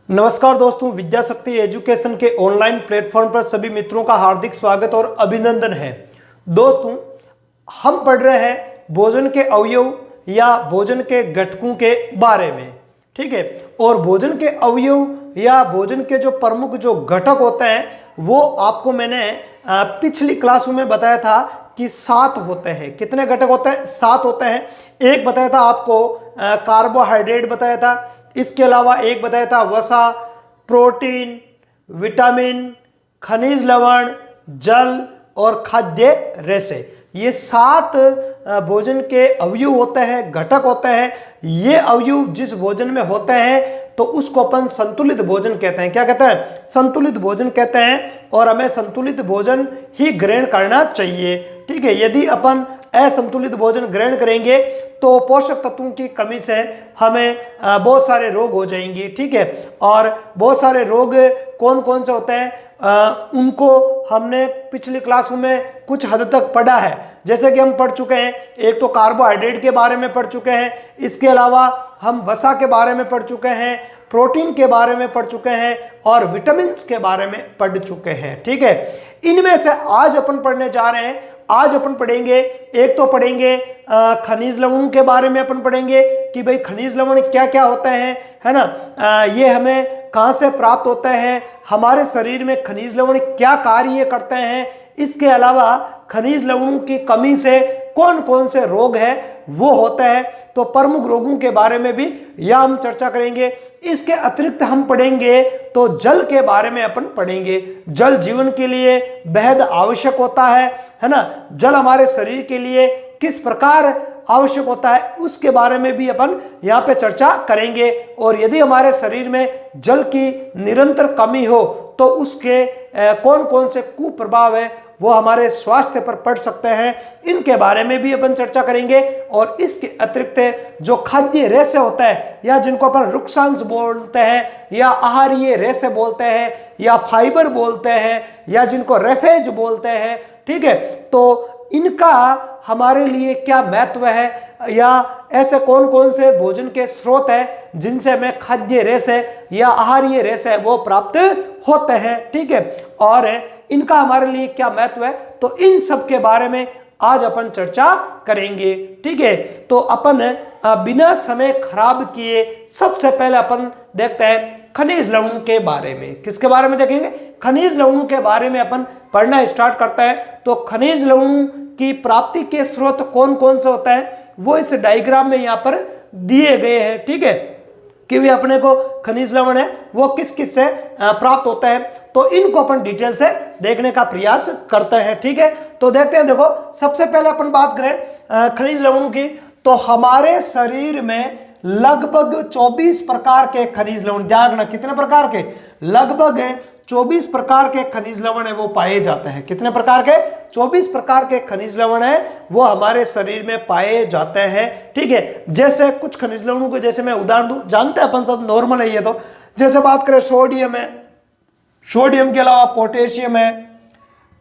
नमस्कार दोस्तों, विद्या शक्ति एजुकेशन के ऑनलाइन प्लेटफॉर्म पर सभी मित्रों का हार्दिक स्वागत और अभिनंदन है। दोस्तों, हम पढ़ रहे हैं भोजन के अवयव या भोजन के घटकों के बारे में, ठीक है। और भोजन के अवयव या भोजन के जो प्रमुख जो घटक होते हैं वो आपको मैंने पिछली क्लासों में बताया था कि 7 होते हैं। कितने घटक होते हैं? 7 होते हैं। एक बताया था आपको कार्बोहाइड्रेट बताया था, इसके अलावा एक बताया था वसा, प्रोटीन, विटामिन, खनिज लवण, जल और खाद्य रेशे। ये 7 भोजन के अवयव होते हैं, घटक होते हैं। ये अवयव जिस भोजन में होते हैं तो उसको अपन संतुलित भोजन कहते हैं। क्या कहते हैं? संतुलित भोजन कहते हैं। और हमें संतुलित भोजन ही ग्रहण करना चाहिए, ठीक है। यदि अपन असंतुलित भोजन ग्रहण करेंगे तो पोषक तत्वों की कमी से हमें बहुत सारे रोग हो जाएंगे, ठीक है। और बहुत सारे रोग कौन कौन से होते हैं उनको हमने पिछली क्लासों में कुछ हद तक पढ़ा है। जैसे कि हम पढ़ चुके हैं, एक तो कार्बोहाइड्रेट के बारे में पढ़ चुके हैं, इसके अलावा हम वसा के बारे में पढ़ चुके हैं, प्रोटीन के बारे में पढ़ चुके हैं और विटामिन के बारे में पढ़ चुके हैं, ठीक है। इनमें से आज अपन पढ़ने जा रहे हैं। आज अपन पढ़ेंगे, एक तो पढ़ेंगे खनिज लवणों के बारे में अपन पढ़ेंगे कि भाई खनिज लवण क्या क्या होते हैं, है ना। ये हमें कहाँ से प्राप्त होते हैं, हमारे शरीर में खनिज लवण क्या कार्य करते हैं। इसके अलावा खनिज लवणों की कमी से कौन कौन से रोग है वो होते हैं, तो प्रमुख रोगों के बारे में भी यह हम चर्चा करेंगे। इसके अतिरिक्त हम पढ़ेंगे तो जल के बारे में अपन पढ़ेंगे। जल जीवन के लिए बेहद आवश्यक होता है ना। जल हमारे शरीर के लिए किस प्रकार आवश्यक होता है उसके बारे में भी अपन यहाँ पे चर्चा करेंगे। और यदि हमारे शरीर में जल की निरंतर कमी हो तो उसके कौन कौन से कुप्रभाव है वो हमारे स्वास्थ्य पर पड़ सकते हैं, इनके बारे में भी अपन चर्चा करेंगे। और इसके अतिरिक्त जो खाद्य रेशे होता है या जिनको अपन रुक्षांश बोलते हैं या आहारीय रेशे बोलते हैं या फाइबर बोलते हैं या जिनको रेफेज बोलते हैं, ठीक है। तो इनका हमारे लिए क्या महत्व है या ऐसे कौन कौन से भोजन के स्रोत हैं जिनसे हमें खाद्य रेशे या आहारीय रेशे वो प्राप्त होते हैं, ठीक है। और इनका हमारे लिए क्या महत्व है, तो इन सब के बारे में आज अपन चर्चा करेंगे, ठीक है। तो अपन बिना समय खराब किए सबसे पहले अपन देखते हैं खनिज लवणों के बारे में। किसके बारे में देखेंगे? खनिज लवणों के बारे में अपन पढ़ना स्टार्ट करते हैं। तो खनिज लवणों की प्राप्ति के स्रोत कौन कौन से होते हैं वो इस डायग्राम में यहाँ पर दिए गए हैं, ठीक है। कि भी अपने को खनिज लवण है वो किस किस से प्राप्त होता है, तो इनको अपन डिटेल से देखने का प्रयास करते हैं, ठीक है। तो देखते हैं, देखो सबसे पहले अपन बात करें खनिज लवणों की, तो हमारे शरीर में लगभग 24 प्रकार के खनिज लवण, ध्यान रखना कितने प्रकार के, लगभग 24 प्रकार के खनिज लवण है वो पाए जाते हैं। कितने प्रकार के? 24 प्रकार के खनिज लवण है वो हमारे शरीर में पाए जाते हैं, ठीक है। जैसे कुछ खनिज लवणों को जैसे मैं उदाहरण दूं, जानते हैं अपन सब, नॉर्मल है ये तो। जैसे बात करें सोडियम है, सोडियम के अलावा पोटेशियम है,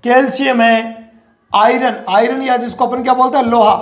कैल्शियम है, आयरन, आयरन या जिसको अपन क्या बोलते हैं लोहा,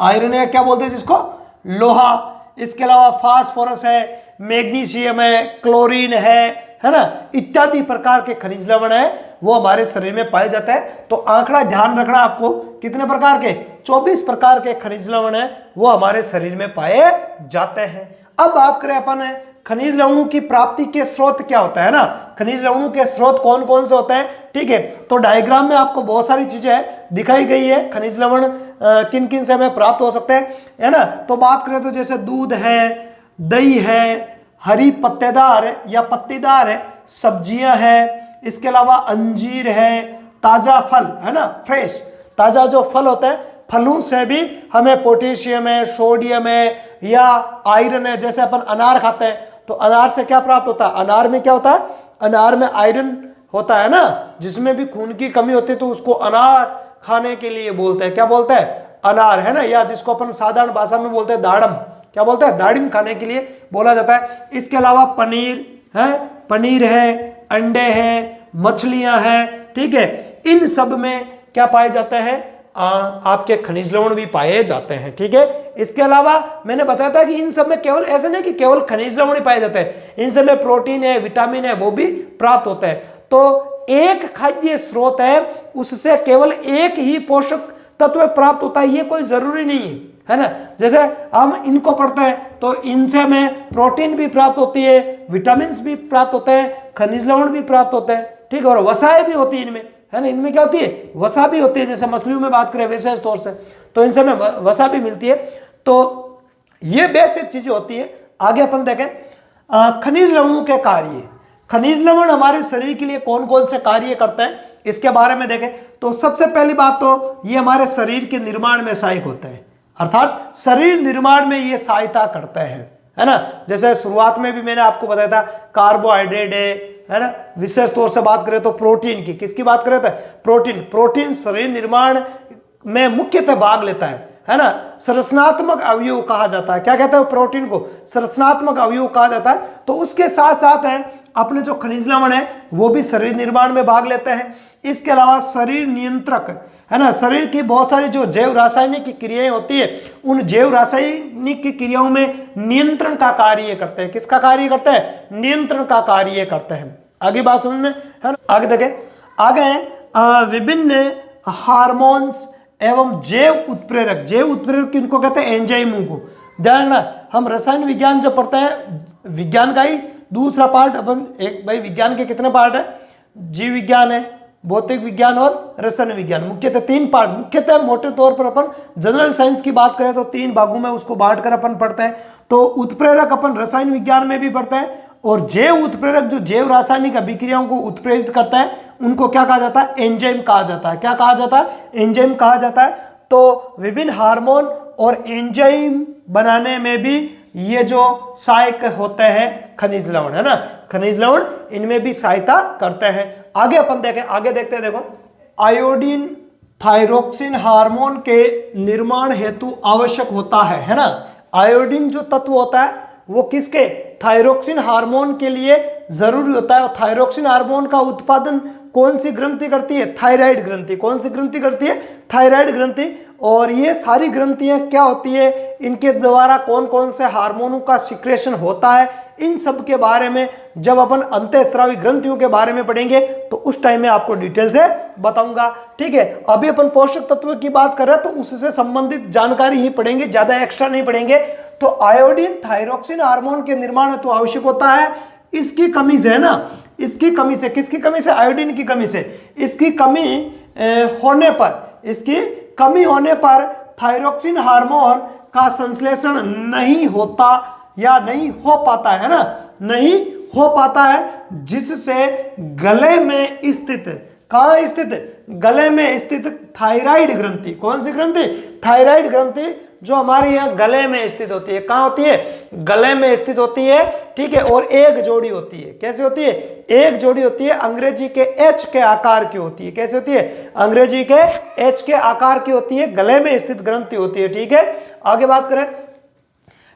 आयरन या क्या बोलते हैं जिसको लोहा। इसके अलावा फास्फोरस है, मैग्नीशियम है, क्लोरीन है ना, इत्यादि प्रकार के खनिज लवण है वो हमारे शरीर में पाए जाते हैं। तो आंकड़ा ध्यान रखना आपको, कितने प्रकार के? 24 प्रकार के खनिज लवण है वो हमारे शरीर में पाए जाते हैं। अब बात करें अपन खनिज लवणों की प्राप्ति के स्रोत क्या होता है ना, खनिज लवणों के स्रोत कौन कौन से होते हैं, ठीक है। तो डायग्राम में आपको बहुत सारी चीजें दिखाई गई है, खनिज लवण किन किन से हमें प्राप्त हो सकते हैं, है ना। तो बात करें तो जैसे दूध है, दही है, हरी पत्तेदार या पत्तीदार है, सब्जियां हैं, इसके अलावा अंजीर है, ताजा फल है ना, फ्रेश ताजा जो फल होता है, फलों से भी हमें पोटेशियम है, सोडियम है या आयरन है। जैसे अपन अनार खाते हैं तो अनार से क्या प्राप्त होता है? अनार में क्या होता है? अनार में आयरन होता है ना, जिसमें भी खून की कमी होती है तो उसको अनार खाने के लिए बोलते हैं। क्या बोलते हैं? अनार, है ना। या जिसको अपन साधारण भाषा में बोलते हैं दाड़म, क्या बोलते हैं? दाड़िम खाने के लिए बोला जाता है। इसके अलावा पनीर है, पनीर है, अंडे हैं, मछलियां हैं, ठीक है। इन सब में क्या पाए जाते हैं? आपके खनिज लवण भी पाए जाते हैं। ठीक है, इसके अलावा मैंने बताया था कि इन सब में केवल ऐसा नहीं कि केवल खनिज लवण ही पाए जाते हैं, इन सब में प्रोटीन है, विटामिन है, वो भी प्राप्त होता है। तो एक खाद्य स्रोत है, उससे केवल एक ही पोषक तत्व प्राप्त होता है, ये कोई जरूरी नहीं है ना। जैसे हम इनको पढ़ते हैं तो इनसे हमें प्रोटीन भी प्राप्त होती है, विटामिन भी प्राप्त होते हैं, खनिज लवण भी प्राप्त होते हैं। ठीक है, और वसाएं भी होती है इनमें, है ना। इनमें क्या होती है, वसा भी होती है। जैसे मछलियों में बात करें विशेष तौर से, तो इनसे हमें वसा भी मिलती है। तो ये बेसिक चीजें होती है। आगे अपन देखें खनिज लवणों के कार्य। खनिज लवण हमारे शरीर के लिए कौन कौन से कार्य करते हैं, इसके बारे में देखें तो सबसे पहली बात तो ये हमारे शरीर के निर्माण में सहायक होते हैं, अर्थात शरीर निर्माण में ये सहायता करते हैं, है ना। जैसे शुरुआत में भी मैंने आपको बताया था कार्बोहाइड्रेट है ना। विशेष तौर से बात करें तो प्रोटीन की, किसकी बात करें तो प्रोटीन शरीर निर्माण में मुख्यतः भाग लेता है ना। संरचनात्मक अवयव कहा जाता है, क्या कहते हैं प्रोटीन को, संरचनात्मक अवयव कहा जाता है। तो उसके साथ साथ है अपने जो खनिज लवण है वो भी शरीर निर्माण में भाग लेते हैं। इसके अलावा शरीर नियंत्रक, है ना, शरीर की बहुत सारी जो जैव रासायनिक क्रियाएं होती है, उन जैव रासायनिक क्रियाओं में नियंत्रण का कार्य करते हैं। किसका कार्य करते हैं, नियंत्रण का कार्य करते हैं। आगे बात समझ में है ना। आगे देखें, आगे विभिन्न हार्मोन्स एवं जैव उत्प्रेरक किनको कहते हैं, एंजाइमों को। ध्यान रखना, हम रसायन विज्ञान जब पढ़ते हैं, विज्ञान का ही दूसरा पार्ट अपन, एक भाई विज्ञान के कितने पार्ट है, जीव विज्ञान है, भौतिक विज्ञान और रसायन विज्ञान, मुख्यतः 3 पार्ट। मुख्यतः मोटे तौर पर अपन जनरल साइंस की बात करें तो 3 भागों में उसको बांटकर अपन पढ़ते हैं। तो उत्प्रेरक अपन रसायन विज्ञान में भी पढ़ते हैं, और जैव उत्प्रेरक जो जैव रासायनिक अभिक्रियाओं को उत्प्रेरित करता है उनको क्या कहा जाता है, एंजाइम कहा जाता है। क्या कहा जाता है, एंजाइम कहा जाता है। तो विभिन्न हार्मोन और एंजाइम बनाने में भी ये जो सहायक होते हैं खनिज लवण, है ना, खनिज लवण इनमें भी सहायता करते हैं। आगे अपन देखें, आगे देखते हैं, देखो आयोडीन थायरोक्सिन हार्मोन के निर्माण हेतु आवश्यक होता है ना। आयोडीन जो तत्व होता है वो किसके, थायरोक्सिन हार्मोन के लिए जरूरी होता है। और थायरोक्सिन हार्मोन का उत्पादन कौन सी ग्रंथि करती है, थायराइड ग्रंथि। कौन सी ग्रंथि करती है, थायराइड ग्रंथि। और ये सारी ग्रंथियां क्या होती है, इनके द्वारा कौन कौन से हार्मोनों का सिक्रेशन होता है, इन सब के बारे में जब अपन अंतःस्रावी ग्रंथियों के बारे में पढ़ेंगे तो उस टाइम में आपको डिटेल से बताऊंगा। ठीक है, अभी अपन पोषक तत्व की बात कर रहे हैं तो उससे संबंधित जानकारी ही पढ़ेंगे, ज्यादा एक्स्ट्रा नहीं पढ़ेंगे। तो आयोडीन थायरोक्सिन हार्मोन के निर्माण हेतु आवश्यक होता है। इसकी कमी से, है ना, इसकी कमी से, किसकी कमी से, आयोडीन की कमी से, इसकी कमी होने पर, इसकी कमी होने पर थायरोक्सिन हार्मोन का संश्लेषण नहीं होता या नहीं हो पाता है ना, नहीं हो पाता है, जिससे गले में स्थित, कहां स्थित, गले में स्थित थायराइड ग्रंथि, कौन सी ग्रंथि, थायराइड ग्रंथि जो हमारे यहाँ गले में स्थित होती है, कहां होती है, गले में स्थित होती है। ठीक है, और एक जोड़ी होती है, कैसे होती है, एक जोड़ी होती है, अंग्रेजी के एच के आकार की होती है। कैसे होती है, अंग्रेजी के एच के आकार की होती है, गले में स्थित ग्रंथि होती है। ठीक है, आगे बात करें,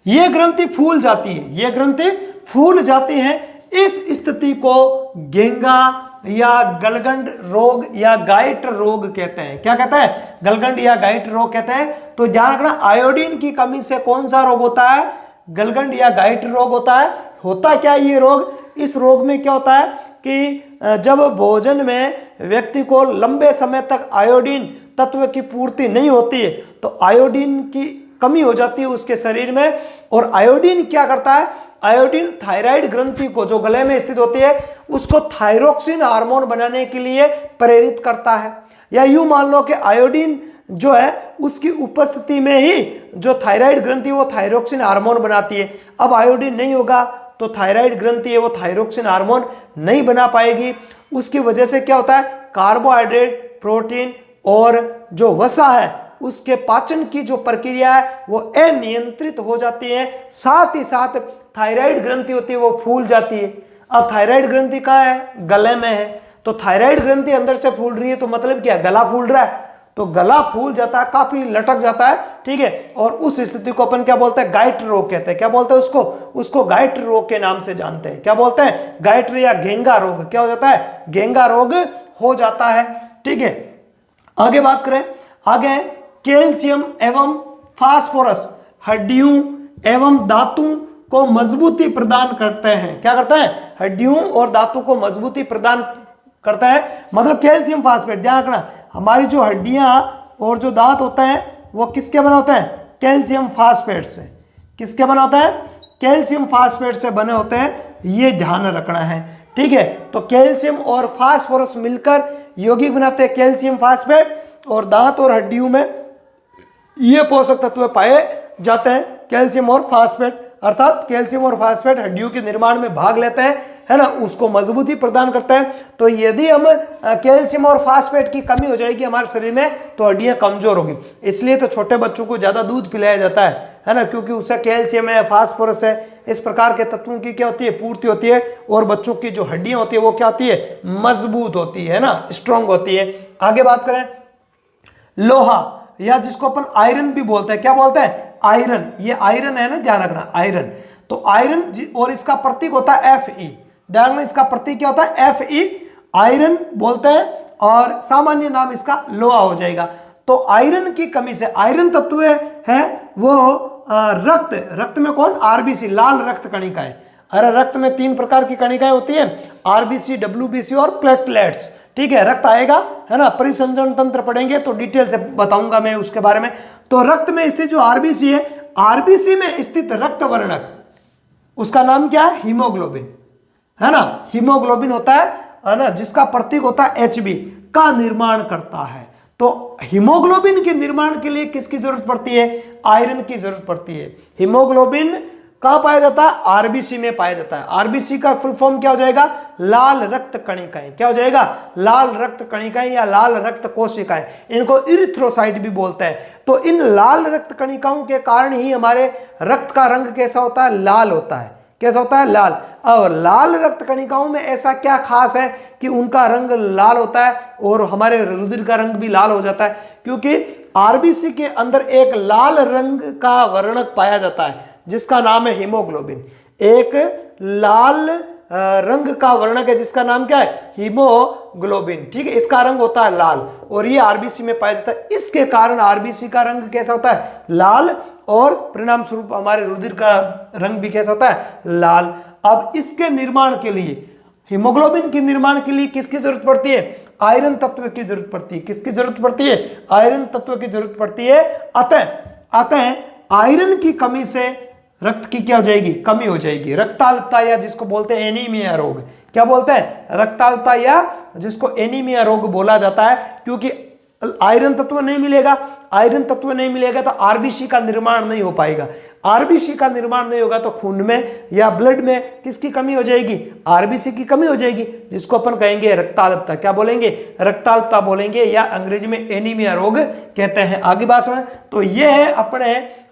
ये ग्रंथि फूल जाती है, ये ग्रंथि फूल जाती है। इस स्थिति को घेंगा या गलगंड रोग या गाइट रोग कहते हैं। क्या कहते हैं, गलगंड या गाइट रोग कहते हैं। तो ध्यान रखना, आयोडीन की कमी से कौन सा रोग होता है, गलगंड या गाइट रोग होता है। होता क्या ये रोग, इस रोग में क्या होता है कि जब भोजन में व्यक्ति को लंबे समय तक आयोडीन तत्व की पूर्ति नहीं होती है तो आयोडीन की कमी हो जाती है उसके शरीर में। और आयोडीन क्या करता है, आयोडीन थायराइड ग्रंथि को जो गले में स्थित होती है उसको थायरोक्सिन हार्मोन बनाने के लिए प्रेरित करता है। या यूं मान लो कि आयोडीन जो है उसकी उपस्थिति में ही जो थायराइड ग्रंथि वो थायरोक्सिन हार्मोन बनाती है। अब आयोडीन नहीं होगा तो थायराइड ग्रंथि है वो थायरोक्सिन हार्मोन नहीं बना पाएगी। उसकी वजह से क्या होता है, कार्बोहाइड्रेट, प्रोटीन और जो वसा है उसके पाचन की जो प्रक्रिया है वो अनियंत्रित हो जाती है। साथ ही साथ थायराइड ग्रंथि होती है वो फूल जाती है। अब थायराइड ग्रंथि कहाँ है, गले में है। तो थायराइड ग्रंथि अंदर से फूल रही है तो मतलब क्या, गला फूल रहा है। तो गला फूल जाता है, काफी लटक जाता है। ठीक है, और उस स्थिति को अपन क्या बोलते हैं, गाइट रोग कहते हैं। क्या बोलते हैं उसको, उसको गाइट रोग के नाम से जानते हैं। क्या बोलते हैं, गाइट या घेंगा रोग। क्या हो जाता है, घेंगा रोग हो जाता है। ठीक है, आगे बात करें, आगे कैल्शियम एवं फास्फोरस हड्डियों एवं दांतों को मजबूती प्रदान करते हैं। क्या करते हैं? हड्डियों और दांतों को मजबूती प्रदान करता है। मतलब कैल्शियम फास्फेट, ध्यान रखना, हमारी जो हड्डियां और जो दांत होते हैं वो किसके बने होते हैं? कैल्शियम फास्फेट से। किसके बने होते हैं? कैल्शियम फास्फेट से बने होते हैं, ये ध्यान रखना है। ठीक है, तो कैल्शियम और फास्फोरस मिलकर यौगिक बनाते हैं कैल्शियम फास्फेट, और दांत और हड्डियों में ये पोषक तत्व पाए जाते हैं कैल्शियम और फास्फेट। अर्थात कैल्शियम और फास्फेट हड्डियों के निर्माण में भाग लेते हैं, है ना, उसको मजबूती प्रदान करते हैं। तो यदि हम कैल्शियम और फास्फेट की कमी हो जाएगी हमारे शरीर में तो हड्डियां कमजोर होगी। इसलिए तो छोटे बच्चों को ज्यादा दूध पिलाया जाता है ना, क्योंकि उससे कैल्शियम है, फास्फोरस है, इस प्रकार के तत्वों की क्या होती है? पूर्ति होती है, और बच्चों की जो हड्डियां होती है वो क्या होती है? मजबूत होती है ना, स्ट्रांग होती है। आगे बात करें, लोहा या जिसको अपन आयरन भी बोलते हैं, क्या बोलते हैं? आयरन। ये आयरन है ना, ध्यान रखना, आयरन। तो आयरन और इसका प्रतीक होता है Fe। ध्यान रखना, इसका प्रतीक क्या होता है? Fe। आयरन बोलते हैं, और सामान्य नाम इसका लोहा हो जाएगा। तो आयरन की कमी से, आयरन तत्व है वो रक्त में कौन? आरबीसी, लाल रक्त कणिकाएं। अरे रक्त में 3 प्रकार की कणिकाएं होती है, आरबीसी, डब्ल्यूबीसी और प्लेटलेट्स। ठीक है, रक्त आएगा, है ना, परिसंचरण तंत्र पढ़ेंगे तो डिटेल से बताऊंगा मैं उसके बारे में। तो रक्त में स्थित जो आरबीसी है, आरबीसी में स्थित रक्त वर्णक, उसका नाम क्या है? हीमोग्लोबिन, है ना, हीमोग्लोबिन होता है ना, जिसका प्रतीक होता है Hb, का निर्माण करता है। तो हीमोग्लोबिन के निर्माण के लिए किसकी जरूरत पड़ती है? आयरन की जरूरत पड़ती है। हीमोग्लोबिन कहां पाया जाता है? आरबीसी में पाया जाता है। आरबीसी का फुल फॉर्म क्या हो जाएगा? लाल रक्त कणिकाएं। क्या हो जाएगा? लाल रक्त कणिकाएं या लाल रक्त कोशिकाएं, इनको इरिथ्रोसाइट भी बोलते हैं। तो इन लाल रक्त कणिकाओं के कारण ही हमारे रक्त का रंग कैसा होता है? लाल होता है। कैसा होता है? लाल। और लाल रक्त कणिकाओं में ऐसा क्या खास है कि उनका रंग लाल होता है और हमारे रुधिर का रंग भी लाल हो जाता है? क्योंकि आरबीसी के अंदर एक लाल रंग का वर्णक पाया जाता है जिसका नाम है हीमोग्लोबिन। एक लाल रंग का वर्णक है जिसका नाम क्या है? हीमोग्लोबिन। ठीक है, इसका रंग होता है लाल, और ये आरबीसी में पाया जाता है। इसके कारण आरबीसी का रंग कैसा होता है? लाल, और परिणाम स्वरूप हमारे रुधिर का रंग भी कैसा होता है? लाल। अब इसके निर्माण के लिए, हीमोग्लोबिन के निर्माण के लिए किसकी जरूरत पड़ती है? आयरन तत्व की जरूरत पड़ती है। किसकी जरूरत पड़ती है? आयरन तत्व की जरूरत पड़ती है। अतः आयरन की कमी से रक्त की क्या हो जाएगी? कमी हो जाएगी। रक्ताल्पता, या जिसको बोलते हैं एनीमिया रोग। क्या बोलते हैं? रक्ताल्पता, या जिसको एनीमिया रोग बोला जाता है, क्योंकि आयरन तत्व नहीं मिलेगा। आयरन तत्व नहीं मिलेगा तो आरबीसी का निर्माण नहीं हो पाएगा। आरबीसी का निर्माण नहीं होगा तो खून में या ब्लड में किसकी कमी हो जाएगी? आरबीसी की कमी हो जाएगी, जिसको अपन कहेंगे रक्ताल्पता। क्या बोलेंगे? रक्ताल्पता बोलेंगे, या अंग्रेजी में एनीमिया रोग कहते हैं। आगे बात सुने, तो ये है अपने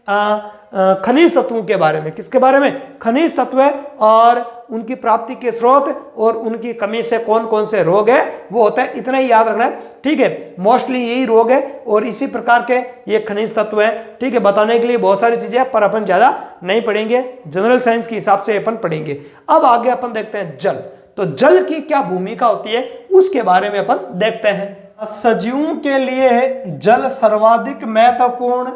खनिज तत्वों के बारे में। किसके बारे में? खनिज तत्व और उनकी प्राप्ति के स्रोत और उनकी कमी से कौन कौन से रोग है वो होता है। इतना ही याद रखना है। ठीक है, मोस्टली यही रोग है और इसी प्रकार के ये खनिज तत्व है। ठीक है, बताने के लिए बहुत सारी चीजें हैं, पर अपन ज्यादा नहीं पढ़ेंगे, जनरल साइंस के हिसाब से अपन पढ़ेंगे। अब आगे अपन देखते हैं जल। तो जल की क्या भूमिका होती है उसके बारे में अपन देखते हैं। सजीवों के लिए जल सर्वाधिक महत्वपूर्ण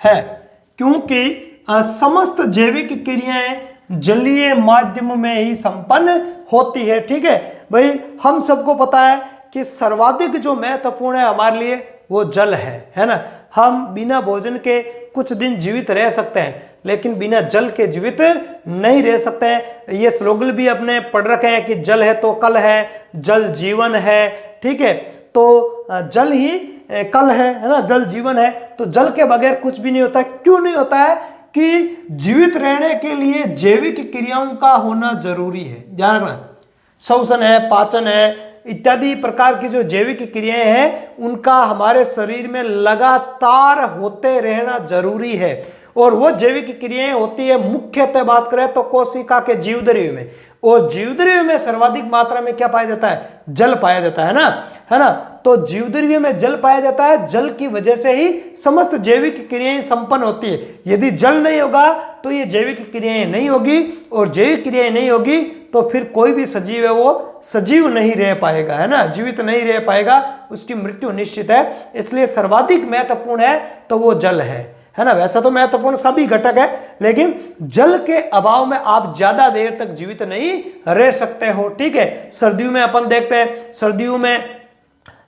है, क्योंकि समस्त जैविक क्रियाएं जलीय माध्यम में ही संपन्न होती है। ठीक है भाई, हम सबको पता है कि सर्वाधिक जो महत्वपूर्ण है हमारे लिए वो जल है ना। हम बिना भोजन के कुछ दिन जीवित रह सकते हैं, लेकिन बिना जल के जीवित नहीं रह सकते हैं। ये स्लोगन भी अपने पढ़ रखे हैं कि जल है तो कल है, जल जीवन है। ठीक है, तो जल ही कल है ना, जल जीवन है। तो जल के बगैर कुछ भी नहीं होता। क्यों नहीं होता है? कि जीवित रहने के लिए जैविक क्रियाओं का होना जरूरी है। ध्यान रखना, श्वसन है, पाचन है, इत्यादि प्रकार की जो जैविक क्रियाएं हैं उनका हमारे शरीर में लगातार होते रहना जरूरी है। और वो जैविक क्रियाएं होती है, मुख्यतः बात करें तो कोशिका के जीवद्रव्य में, और जीवद्रव्य में सर्वाधिक मात्रा में क्या पाया जाता है? जल पाया जाता है ना। तो जीवद्रव्य में जल पाया जाता है। जल की वजह से ही समस्त जैविक क्रियाएं संपन्न होती है। यदि जल नहीं होगा तो ये जैविक क्रियाएं नहीं होगी, और जैविक क्रियाएं नहीं होगी तो फिर कोई भी सजीव है वो सजीव नहीं रह पाएगा, है ना, जीवित नहीं रह पाएगा, उसकी मृत्यु निश्चित है। इसलिए सर्वाधिक महत्वपूर्ण है तो वो जल है ना। वैसा तो महत्वपूर्ण सभी घटक है, लेकिन जल के अभाव में आप ज्यादा देर तक जीवित नहीं रह सकते हो। ठीक है, सर्दियों में अपन देखते हैं, सर्दियों में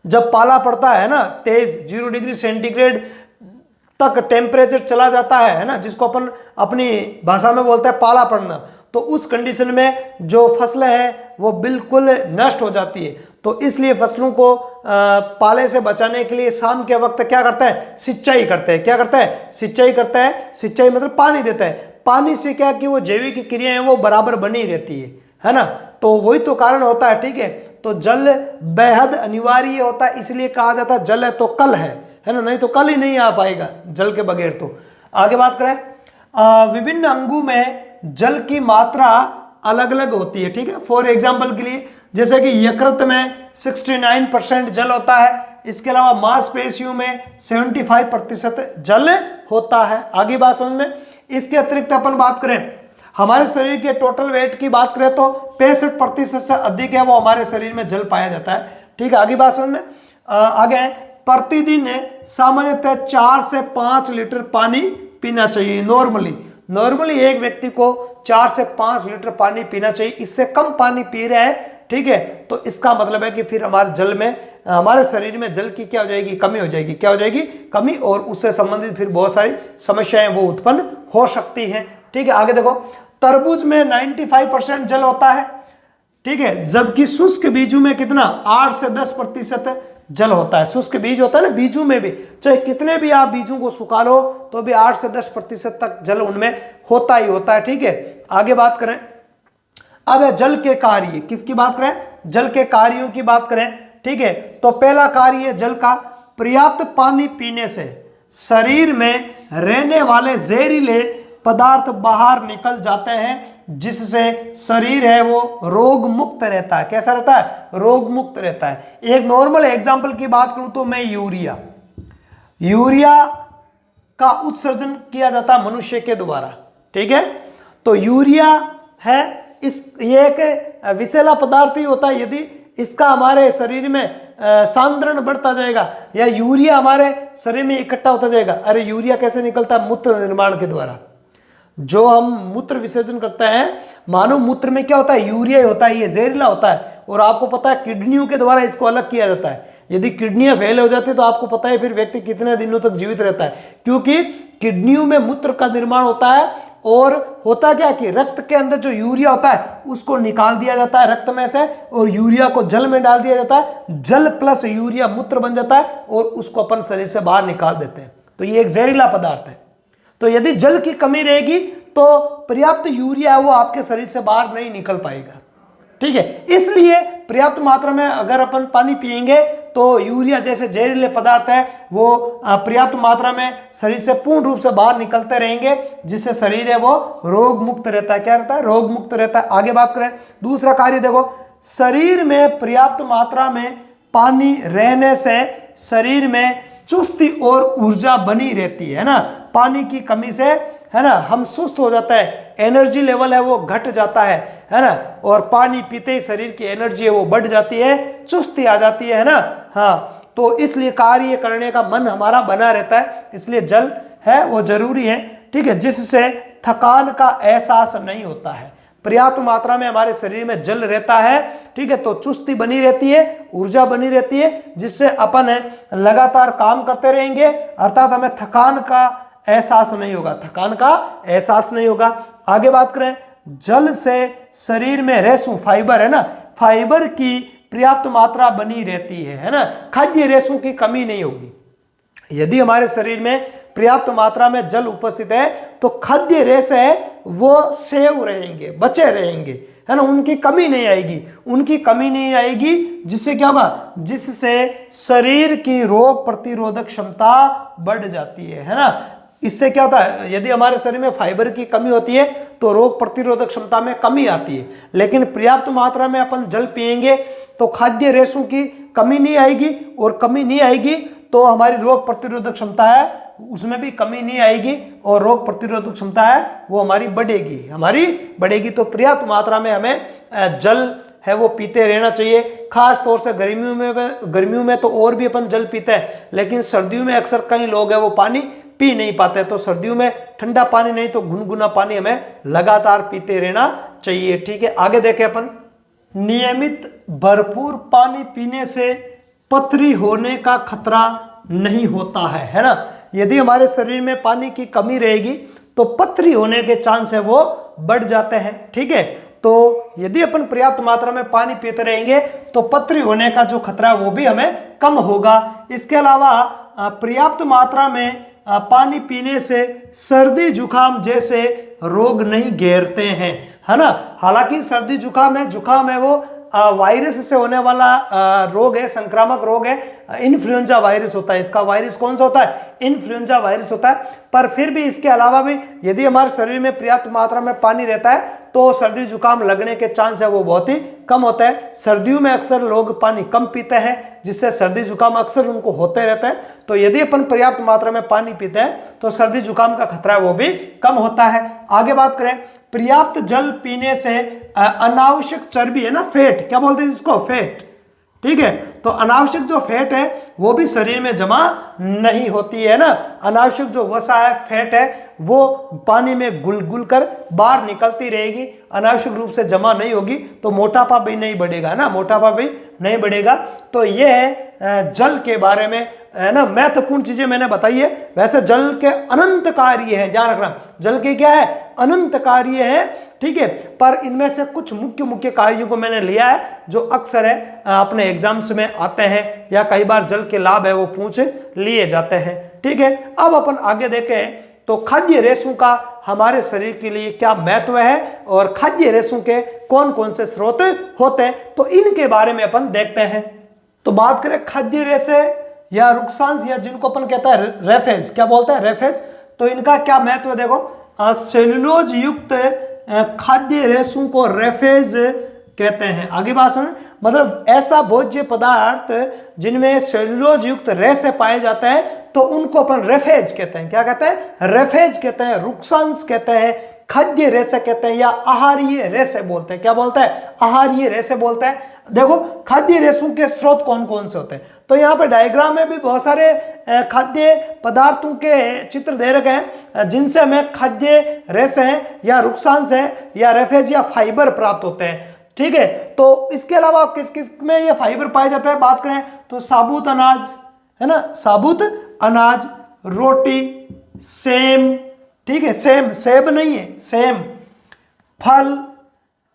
जब पाला पड़ता है ना, तेज 0 डिग्री सेंटीग्रेड तक टेम्परेचर चला जाता है ना, जिसको अपन अपनी भाषा में बोलते हैं पाला पड़ना, तो उस कंडीशन में जो फसलें हैं वो बिल्कुल नष्ट हो जाती है। तो इसलिए फसलों को पाले से बचाने के लिए शाम के वक्त क्या करता है, सिंचाई करते हैं। क्या करता है, सिंचाई करता है। सिंचाई मतलब पानी देता है। पानी से क्या कि वो जैविक क्रियाएं वो बराबर बनी रहती है ना, तो वही तो कारण होता है। ठीक है, तो जल बेहद अनिवार्य होता है, इसलिए कहा जाता है जल है तो कल है ना, नहीं तो कल ही नहीं आ पाएगा जल के बगैर। तो आगे बात करें, विभिन्न अंगों में जल की मात्रा अलग अलग होती है। ठीक है, फॉर एग्जांपल के लिए जैसे कि यकृत में 69% जल होता है, इसके अलावा मांसपेशियों में 75% जल होता है। आगे बात समझ में। इसके अतिरिक्त अपन बात करें, हमारे शरीर के टोटल वेट की बात करें तो 65% से अधिक है वो हमारे शरीर में जल पाया जाता है। ठीक है, आगे बात समझ में। आगे प्रतिदिन सामान्यतः 4 से 5 लीटर पानी पीना चाहिए। नॉर्मली एक व्यक्ति को 4 से 5 लीटर पानी पीना चाहिए। इससे कम पानी पी रहे हैं, ठीक है, तो इसका मतलब है कि फिर हमारे जल में, हमारे शरीर में जल की क्या हो जाएगी, कमी हो जाएगी। क्या हो जाएगी, कमी, और उससे संबंधित फिर बहुत सारी समस्याएं वो उत्पन्न हो सकती हैं। ठीक है, आगे देखो, तरबूज में 95% जल होता है। ठीक है, जबकि शुष्क बीजों में कितना, 8 से 10% जल होता है। शुष्क बीज होता है ना, बीजों में भी चाहे कितने भी आप बीजों को सुखा लो तो भी 8 से 10% तक जल उनमें होता ही होता है। ठीक है, आगे बात करें, अब जल के कार्य, किसकी बात करें, जल के कार्यों की बात करें। ठीक है, तो पहला कार्य है जल का, पर्याप्त पानी पीने से शरीर में रहने वाले जहरीले पदार्थ बाहर निकल जाते हैं, जिससे शरीर है वो रोग मुक्त रहता है। कैसा रहता है, रोग मुक्त रहता है। एक नॉर्मल एग्जांपल की बात करूं तो मैं यूरिया का उत्सर्जन किया जाता है मनुष्य के द्वारा। ठीक है, तो यूरिया है, ये एक विषैला पदार्थ ही होता है। यदि इसका हमारे शरीर में सांद्रण बढ़ता जाएगा या यूरिया हमारे शरीर में इकट्ठा होता जाएगा, अरे यूरिया कैसे निकलता है, मूत्र निर्माण के द्वारा। जो हम मूत्र विसर्जन करते हैं, मानव मूत्र में क्या होता है, यूरिया ही होता है, ये जहरीला होता है। और आपको पता है किडनियों के द्वारा इसको अलग किया जाता है। यदि किडनियां फेल हो जाती है तो आपको पता है फिर व्यक्ति कितने दिनों तक जीवित रहता है, क्योंकि किडनियों में मूत्र का निर्माण होता है। और होता क्या कि रक्त के अंदर जो यूरिया होता है उसको निकाल दिया जाता है रक्त में से, और यूरिया को जल में डाल दिया जाता है। जल प्लस यूरिया मूत्र बन जाता है और उसको अपन शरीर से बाहर निकाल देते हैं। तो ये एक जहरीला पदार्थ है। तो यदि जल की कमी रहेगी तो पर्याप्त यूरिया है वो आपके शरीर से बाहर नहीं निकल पाएगा। ठीक है, इसलिए पर्याप्त मात्रा में अगर अपन पानी पिएंगे तो यूरिया जैसे जहरीले पदार्थ है वो पर्याप्त मात्रा में शरीर से पूर्ण रूप से बाहर निकलते रहेंगे, जिससे शरीर है वो रोग मुक्त रहता है। क्या रहता है, रोग मुक्त रहता है। आगे बात करें, दूसरा कार्य देखो, शरीर में पर्याप्त मात्रा में पानी रहने से शरीर में चुस्ती और ऊर्जा बनी रहती है ना। पानी की कमी से, है ना, हम सुस्त हो जाता है, एनर्जी लेवल है वो घट जाता है ना। और पानी पीते ही शरीर की एनर्जी है वो बढ़ जाती है, चुस्ती आ जाती है ना। हाँ, तो इसलिए कार्य करने का मन हमारा बना रहता है, इसलिए जल है वो जरूरी है। ठीक है, जिससे थकान का एहसास नहीं होता है। पर्याप्त मात्रा में हमारे शरीर में जल रहता है, ठीक है, तो चुस्ती बनी रहती है, ऊर्जा बनी रहती है, जिससे अपन लगातार काम करते रहेंगे, अर्थात हमें थकान का एहसास नहीं होगा, थकान का एहसास नहीं होगा। आगे बात करें, जल से शरीर में रेशों, फाइबर है ना, फाइबर की पर्याप्त मात्रा बनी रहती है ना। खाद्य रेशों की कमी नहीं होगी। यदि हमारे शरीर में पर्याप्त मात्रा में जल उपस्थित है तो खाद्य रेशे है वो सेव रहेंगे, बचे रहेंगे, है ना, उनकी कमी नहीं आएगी, उनकी कमी नहीं आएगी। जिससे क्या होगा, जिससे शरीर की रोग प्रतिरोधक क्षमता बढ़ जाती है ना। इससे क्या होता है, यदि हमारे शरीर में फाइबर की कमी होती है तो रोग प्रतिरोधक क्षमता में कमी आती है। लेकिन पर्याप्त मात्रा में अपन जल पिएंगे तो खाद्य रेशों की कमी नहीं आएगी, और कमी नहीं आएगी तो हमारी रोग प्रतिरोधक क्षमता है उसमें भी कमी नहीं आएगी और रोग प्रतिरोधक क्षमता है वो हमारी बढ़ेगी। तो पर्याप्त मात्रा में हमें जल है वो पीते रहना चाहिए। खास तौर से गर्मियों में तो और भी अपन जल पीते हैं, लेकिन सर्दियों में अक्सर कई लोग हैं वो पानी पी नहीं पाते। तो सर्दियों में ठंडा पानी नहीं तो गुनगुना पानी हमें लगातार पीते रहना चाहिए। ठीक है, आगे देखें अपन। नियमित भरपूर पानी पीने से पथरी होने का खतरा नहीं होता है ना। यदि हमारे शरीर में पानी की कमी रहेगी तो पथरी होने के चांस है वो बढ़ जाते हैं। ठीक है, तो यदि अपन पर्याप्त मात्रा में पानी पीते रहेंगे तो पथरी होने का जो खतरा है वो भी हमें कम होगा। इसके अलावा पर्याप्त मात्रा में पानी पीने से सर्दी जुकाम जैसे रोग नहीं घेरते हैं, है ना। हालांकि सर्दी जुकाम है वो वायरस से होने वाला रोग है, संक्रामक रोग है, इन्फ्लुएंजा वायरस होता है। इसका वायरस कौन सा होता है? इन्फ्लुएंजा वायरस होता है। पर फिर भी इसके अलावा भी यदि हमारे शरीर में पर्याप्त मात्रा में पानी रहता है तो सर्दी जुकाम लगने के चांस है वो बहुत ही कम होता है। सर्दियों में अक्सर लोग पानी कम पीते हैं जिससे सर्दी जुकाम अक्सर उनको होते रहता है। तो यदि अपन पर्याप्त मात्रा में पानी पीते हैं तो सर्दी जुकाम का खतरा है वो भी कम होता है। आगे बात करें, पर्याप्त जल पीने से अनावश्यक चर्बी है ना, फैट, क्या बोलते हैं जिसको, फैट। ठीक है, तो अनावश्यक जो फैट है वो भी शरीर में जमा नहीं होती है ना। अनावश्यक जो वसा है, फैट है, वो पानी में घुल कर बाहर निकलती रहेगी, अनावश्यक रूप से जमा नहीं होगी तो मोटापा भी नहीं बढ़ेगा ना, मोटापा भी नहीं बढ़ेगा। तो ये है जल के बारे में, है ना, महत्वपूर्ण चीजें मैंने बताई है। वैसे जल के अनंत कार्य है, ध्यान रखना, जल के क्या है, अनंत कार्य है। ठीक है, पर इनमें से कुछ मुख्य कार्यों को मैंने लिया है जो अक्सर है अपने एग्जाम्स में आते हैं या कई बार जल के लाभ है वो पूछ लिए जाते हैं। ठीक है, अब अपन आगे देखें तो खाद्य रेशों का हमारे शरीर के लिए क्या महत्व है और खाद्य रेशों के कौन कौन से स्रोत होते हैं, तो इनके बारे में अपन देखते हैं। तो बात करें खाद्य रेशे या रुक्सांश या जिनको अपन कहता है रेफेज, क्या बोलते हैं, रेफेज, तो इनका क्या महत्व है। देखो, सेलुलोज युक्त खाद्य रेशों को रेफेज कहते हैं। आगे बात सुन, मतलब ऐसा भोज्य पदार्थ जिनमें सेलुलोज युक्त रेशे पाए जाते हैं तो उनको अपन रेफेज कहते हैं। क्या कहते हैं? रेफेज कहते हैं, रुक्सांश कहते हैं, खाद्य रेशे कहते हैं या आहारीय रेशे बोलते हैं। क्या बोलते हैं? आहारीय रेशे बोलते हैं। देखो, खाद्य रेशों के स्रोत कौन कौन से होते हैं, तो यहाँ पे डायग्राम में भी बहुत सारे खाद्य पदार्थों के चित्र दे रखे हैं जिनसे हमें खाद्य रेशे हैं या रुक्सांश है या रेफेज या फाइबर प्राप्त होते हैं। ठीक है, तो इसके अलावा किस किस में ये फाइबर पाए जाते हैं बात करें तो साबुत अनाज, है ना, साबुत अनाज, रोटी, सेम, ठीक है, सेब नहीं है, सेम, फल,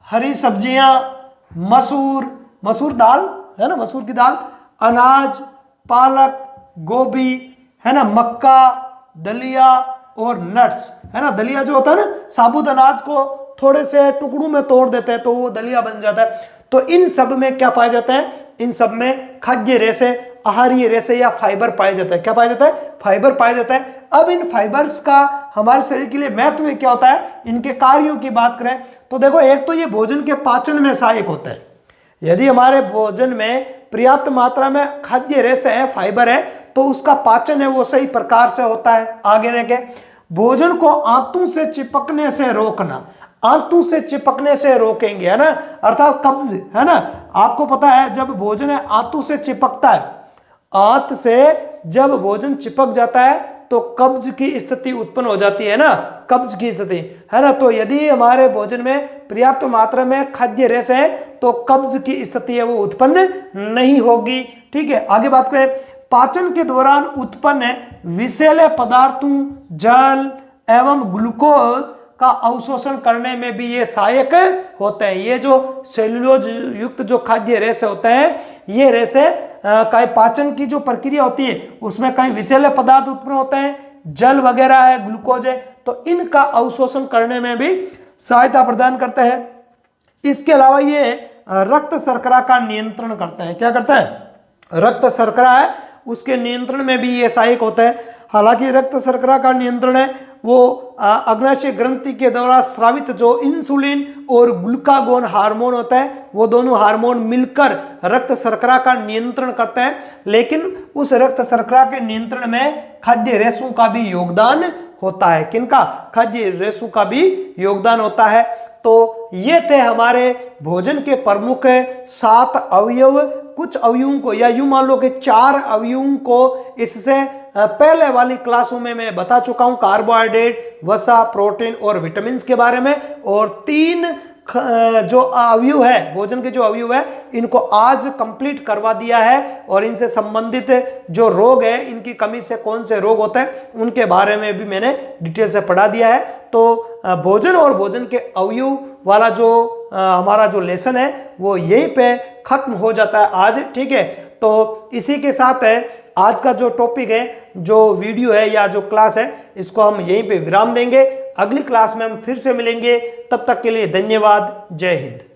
हरी सब्जियां, मसूर दाल, है ना, मसूर की दाल, अनाज, पालक, गोभी, है ना, मक्का, दलिया और नट्स, है ना। दलिया जो होता है ना, साबुत अनाज को थोड़े से टुकड़ों में तोड़ देते हैं तो वो दलिया बन जाता है। तो इन सब में क्या पाया जाता है? इन सब में खाद्य रेशे, आहारीय रेशे या फाइबर पाया जाता है। क्या पाया जाता है? फाइबर पाया जाता है। अब इन फाइबर्स का हमारे शरीर के लिए महत्व क्या होता है, इनके कार्यों की बात करें तो देखो, एक तो ये भोजन के पाचन में सहायक होता है। यदि हमारे भोजन में पर्याप्त मात्रा में खाद्य रेशे है, फाइबर है, तो उसका पाचन है वो सही प्रकार से होता है। आगे देखें, भोजन को आंतों से चिपकने से रोकना, आंतों से चिपकने से रोकेंगे, है ना, अर्थात कब्ज, है ना। आपको पता है जब भोजन है आंतों से चिपकता है, आंत से जब भोजन चिपक जाता है तो कब्ज की स्थिति उत्पन्न हो जाती है ना, कब्ज की स्थिति, है ना। तो यदि हमारे भोजन में पर्याप्त मात्रा में खाद्य रेशे है तो कब्ज की स्थिति है वो उत्पन्न नहीं होगी। ठीक है, आगे बात करें, पाचन के दौरान उत्पन्न विषैले पदार्थों, जल एवं ग्लूकोज का अवशोषण करने में भी ये सहायक होते हैं। ये जो सेलुलोज युक्त जो खाद्य रेशे होते हैं, ये रेशे का पाचन की जो प्रक्रिया होती है उसमें कई विषैले पदार्थ उत्पन्न होते हैं, जल वगैरह है, ग्लूकोज है, तो इनका अवशोषण करने में भी सहायता प्रदान करते हैं। इसके अलावा ये रक्त शर्करा का नियंत्रण करते हैं। क्या करता है? रक्त शर्करा है उसके नियंत्रण में भी ये सहायक होता है। हालांकि रक्त शर्करा का नियंत्रण है वो अग्नाशय ग्रंथि के द्वारा स्रावित जो इंसुलिन और ग्लूकागोन हार्मोन होता है, वो दोनों हार्मोन मिलकर रक्त शर्करा का नियंत्रण करते हैं। लेकिन उस रक्त शर्करा के नियंत्रण में खाद्य रेशों का भी योगदान होता है। किनका? खाद्य रेशों का भी योगदान होता है। तो ये थे हमारे भोजन के प्रमुख 7 अवयव। कुछ अवयवों को, या यूं मान लो कि 4 अवयवों को इससे पहले वाली क्लासों में मैं बता चुका हूं, कार्बोहाइड्रेट, वसा, प्रोटीन और विटामिन के बारे में। और 3 जो अवयव है, भोजन के जो अवयव है, इनको आज कंप्लीट करवा दिया है। और इनसे संबंधित जो रोग है, इनकी कमी से कौन से रोग होते हैं, उनके बारे में भी मैंने डिटेल से पढ़ा दिया है। तो भोजन और भोजन के अवयव वाला जो हमारा जो लेसन है, वो यहीं पे खत्म हो जाता है आज। ठीक है, तो इसी के साथ है आज का जो टॉपिक है, जो वीडियो है या जो क्लास है, इसको हम यहीं पे विराम देंगे। अगली क्लास में हम फिर से मिलेंगे। तब तक के लिए धन्यवाद। जय हिंद।